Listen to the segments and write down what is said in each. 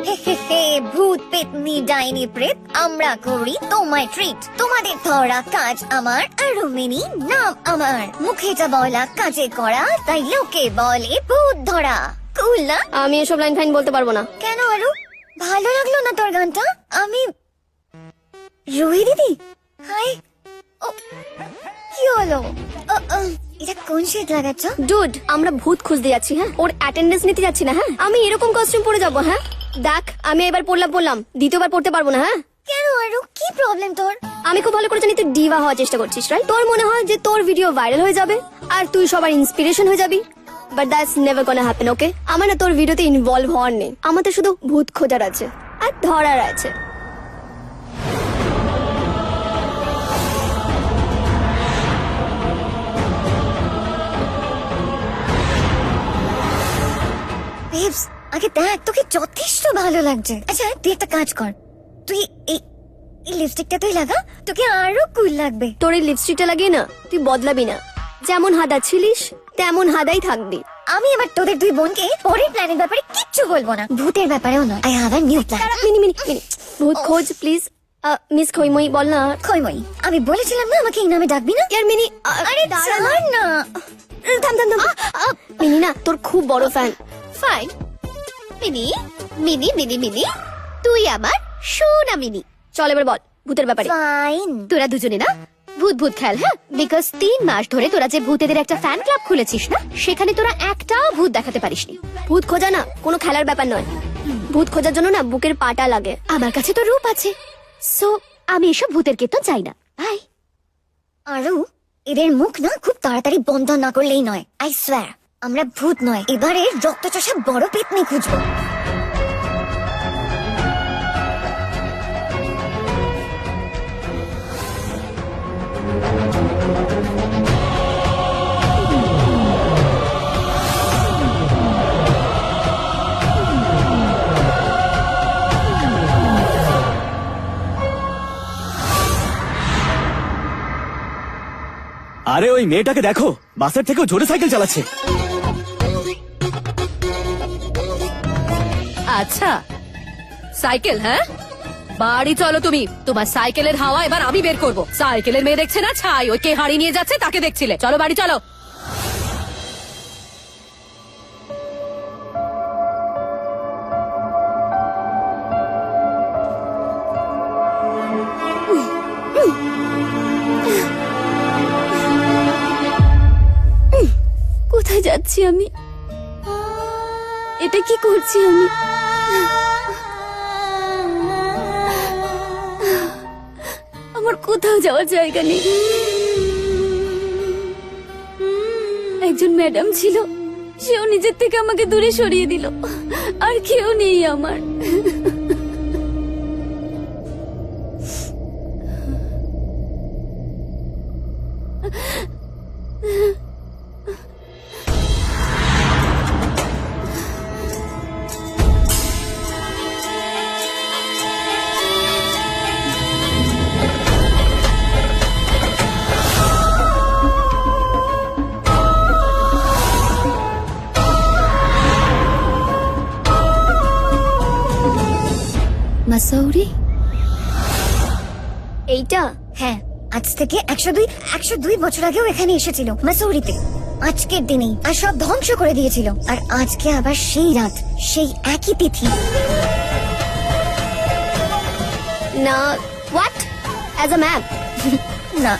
হে হে হে, ভূত পেতনি ডাইনি প্রেত আমরা করি তোমায় ট্রিট। তোমাদের ধরা কাজ আমার আর রুমিনী নাম আমার। মুখে যা বলা কাজে করা, তাই লোকে বলে ভূত ধরা। কুল না? আমি এসব লাইন ফাইন বলতে পারবো না। কেন আরু, ভালো লাগলো না তোর গানটা? আমি রুহি দিদি, হাই। ও, কি হলো? এটা কোন শেড লাগাচ্ছ? ডুড, আমরা ভূত খুঁজতে যাচ্ছি। হ্যাঁ, ওর অ্যাটেন্ডেন্স নিতে যাচ্ছি না। হ্যাঁ, আমি এরকম কস্টিউম পরে যাবো? হ্যাঁ দেখ, আমি এবার পড়লাম, দ্বিতীয়বার পড়তে পারবো না। হ্যাঁ, কেন আরু, কি প্রবলেম তোর? আমি খুব ভালো করে জানি তুই ডিভা হওয়ার চেষ্টা করছিস, রাইট? তোর মনে হয় যে তোর ভিডিও ভাইরাল হয়ে যাবে আর তুই সবার ইন্সপিরেশন হয়ে যাবি, but that's never gonna happen. Okay, আমার না তোর ভিডিওতে ইনভলভ হওয়ার নেই। আমাদের শুধু ভূত খোঁজার আছে আর ধরার আছে। বেবস, আগে দেখ তোকে যথেষ্ট ভালো লাগছে। আচ্ছা তুই একটা কাজ কর, তুই এই লিপস্টিকটা তুই লাগা, তোকে আরো কুল লাগবে। তোর এই লিপস্টিকটা লাগিয়ে না তুই বদলাবি না। যেমন হাদা ছিলিস তেমন হাদাই থাকবি। আমি এবার তোদের দুই বোনকে পরের প্ল্যানের ব্যাপারে কিচ্ছু বলবো না, ভূতের ব্যাপারেও না। I have a new plan. Mini ভূত খোঁজ প্লিজ। মিস খইমই বল না। খইমই, আমি বলেছিলাম না আমাকে এই নামে ডাকবি না। ইয়ার মিনি, আরে ছাড় না। থাম। মিনি না তোর খুব বড় fan. Fine mini mini mini mini, তুই আমার সোনা মিনি। চল এবার বল ভূতের ব্যাপারে। ফাইন। তোরা দুজনে না ভূত ভূত খেল। হ্যাঁ, বিকজ 3 মাস ধরে তোরা যে ভূতেদের একটা ফ্যান ক্লাব খুলেছিস না, সেখানে তোরা একটাও ভূত দেখাতে পারিসনি। ভূত খোঁজা না কোনো খেলার ব্যাপার নয়। ভূত খোঁজার জন্য না বুকের পাটা লাগে। আমার কাছে তো রূপ আছে, সো আমি এসব ভূতের কীর্তন চাই না। ভাই আরু, এদের মুখ না খুব তাড়াতাড়ি বন্ধ না করলেই নয়। আই সোয়ার, আমরা ভূত নয়, এবারে রক্তচোষা বড় পেতনি খুঁজবো। আরে ওই মেয়েটাকে দেখো, বাসের থেকেও জোরে সাইকেল চালাচ্ছে। আচ্ছা সাইকেল, হ্যাঁ বাড়ি চলো তুমি। তোমার সাইকেলের হাওয়া এবার আমি বের করব। সাইকেলের মেয়ে দেখছে না ছাই, ওই কে হাড়ি নিয়ে যাচ্ছে তাকে দেখছিলে। চলো বাড়ি চলো। কোথায় যাচ্ছি আমি? এটা কি করছি আমি? আমার কোথাও যাওয়ার জায়গা নেই। একজন ম্যাডাম ছিল, সেও নিজের থেকে আমাকে দূরে সরিয়ে দিল। আর কেউ নেই আমার। মাসৌরি, এইটা? হ্যাঁ, আজ থেকে 102 বছর আগেও এখানে এসেছিল, মাসৌরিতে। আজকের দিনেই আর সব ধ্বংস করে দিয়েছিল। আর আজকে আবার সেই রাত, সেই একই তিথি। না, হোয়াট? As a map? না,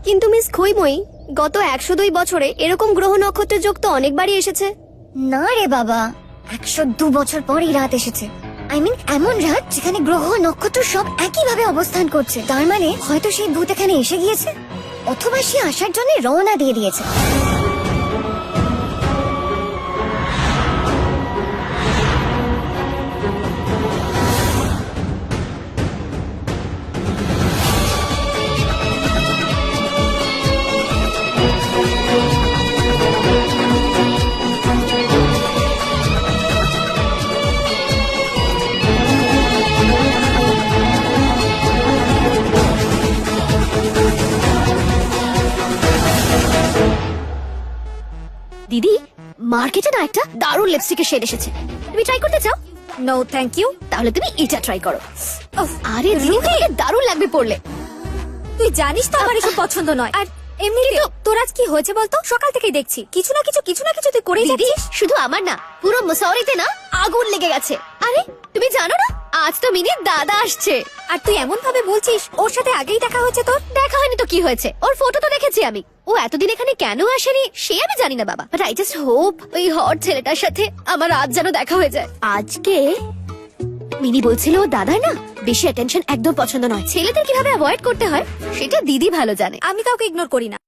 কিন্তু মিস খইমই, গত 102 বছরে এরকম গ্রহ নক্ষত্রের যোগ তো অনেকবারই এসেছে। না রে বাবা, 102 বছর পর এই রাত এসেছে। আই মিন এমন রাত যেখানে গ্রহ নক্ষত্র সব একই ভাবে অবস্থান করছে। তার মানে হয়তো সেই ভূত এখানে এসে গিয়েছে, অথবা সে আসার জন্য রওনা দিয়ে দিয়েছে। দিদি মার্কেটে না একটা দারুণ লিপস্টিকের শেড এসেছে, তুমি ট্রাই করতে চাও? No thank you. তাহলে তুমি এটা ট্রাই করো। আরে দিদি তোমাকে দারুণ লাগবে পরলে। তুই জানিস তো আমার এসব পছন্দ নয়। আর এমনিতে তোর আজ কি হয়েছে বলতো? সকাল থেকেই দেখছি কিছু না কিছু তুই করেই দিদি যাচ্ছিস। শুধু আমার না, পুরো মুসৌরিতে না আগুন লেগে গেছে। আরে তুমি জানো না আজ তো মিনির দাদা আসছে। আর তুই এমন ভাবে বলছিস ওর সাথে আগেই দেখা হয়েছে তোর? দেখা হয়নি তো কি হয়েছে, ওর ফটো তো দেখেছি আমি। ও এতদিন এখানে কেন আসেনি সে আমি জানি না বাবা, বাট আই জাস্ট হোপ ওই হট ছেলেটার সাথে আমার আজ যেন দেখা হয়ে যায়। আজকে মিনি বলছিল ও দাদা না বেশি অ্যাটেনশন একদম পছন্দ নয়, ছেলেদের কিভাবে অ্যাভয়েড করতে হয় সেটা দিদি ভালো জানে। আমি কাউকে ইগনোর করি না।